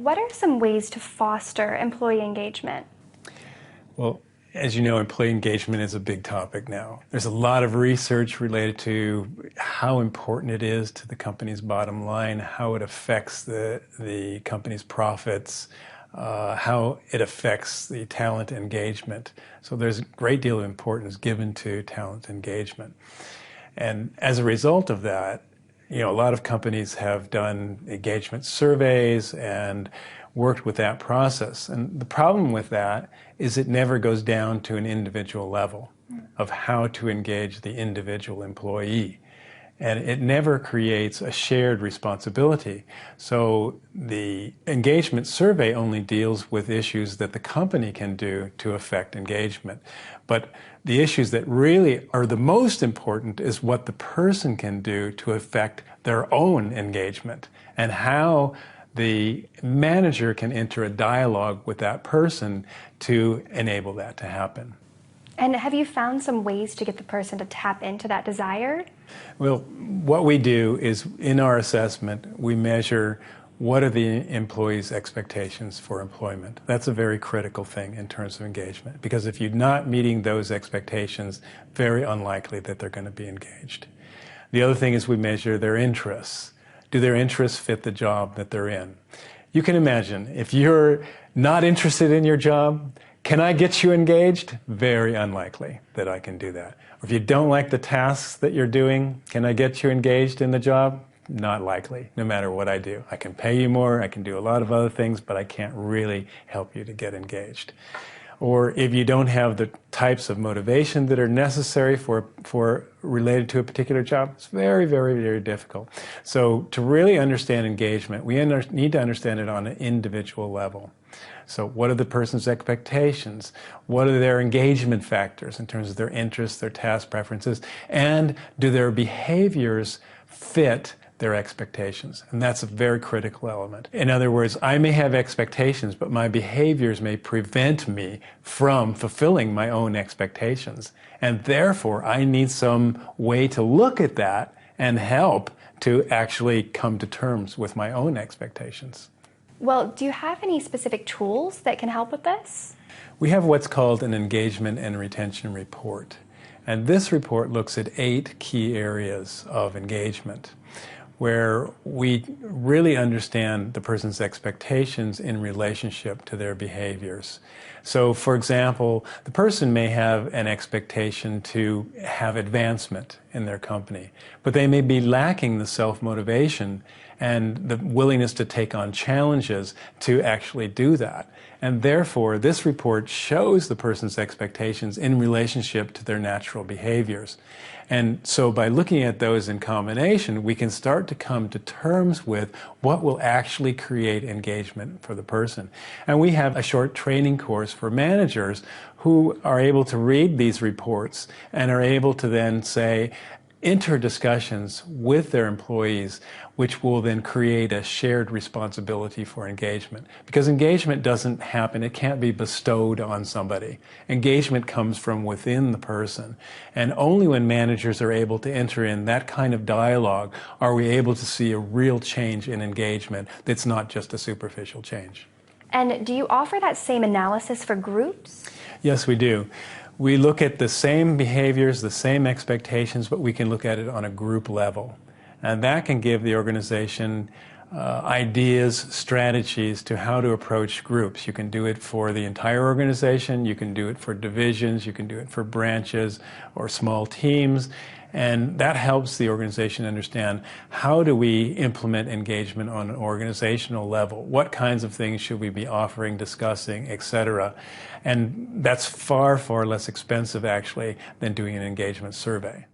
what are some ways to foster employee engagement? Well, as you know, employee engagement is a big topic now. There's a lot of research related to how important it is to the company's bottom line, how it affects the company's profits, how it affects the talent engagement. So there's a great deal of importance given to talent engagement. And as a result of that, a lot of companies have done engagement surveys and worked with that process. And the problem with that is it never goes down to an individual level of how to engage the individual employee. And it never creates a shared responsibility. So the engagement survey only deals with issues that the company can do to affect engagement. But the issues that really are the most important is what the person can do to affect their own engagement, and how the manager can enter a dialogue with that person to enable that to happen. And have you found some ways to get the person to tap into that desire? Well, what we do is, in our assessment, we measure what are the employees' expectations for employment. That's a very critical thing in terms of engagement, because if you're not meeting those expectations, very unlikely that they're going to be engaged. The other thing is we measure their interests. Do their interests fit the job that they're in? You can imagine, if you're not interested in your job, can I get you engaged? Very unlikely that I can do that. Or if you don't like the tasks that you're doing, can I get you engaged in the job? Not likely, no matter what I do. I can pay you more, I can do a lot of other things, but I can't really help you to get engaged. Or if you don't have the types of motivation that are necessary for related to a particular job, it's very, very, very difficult. So to really understand engagement, we need to understand it on an individual level. So what are the person's expectations? What are their engagement factors in terms of their interests, their task preferences, and do their behaviors fit their expectations? And that's a very critical element. In other words, I may have expectations, but my behaviors may prevent me from fulfilling my own expectations. And therefore, I need some way to look at that and help to actually come to terms with my own expectations. Well, do you have any specific tools that can help with this? We have what's called an engagement and retention report. And this report looks at 8 key areas of engagement, where we really understand the person's expectations in relationship to their behaviors. So, for example, the person may have an expectation to have advancement in their company, but they may be lacking the self-motivation and the willingness to take on challenges to actually do that. And therefore, this report shows the person's expectations in relationship to their natural behaviors. And so by looking at those in combination, we can start to come to terms with what will actually create engagement for the person. And we have a short training course for managers who are able to read these reports and are able to then enter discussions with their employees, which will then create a shared responsibility for engagement. Because engagement doesn't happen, it can't be bestowed on somebody. Engagement comes from within the person. And only when managers are able to enter in that kind of dialogue are we able to see a real change in engagement that's not just a superficial change. And do you offer that same analysis for groups? Yes, we do. We look at the same behaviors, the same expectations, but we can look at it on a group level. And that can give the organization ideas, strategies to how to approach groups. You can do it for the entire organization, you can do it for divisions, you can do it for branches or small teams. And that helps the organization understand, how do we implement engagement on an organizational level? What kinds of things should we be offering, discussing, etc.? And that's far, far less expensive, actually, than doing an engagement survey.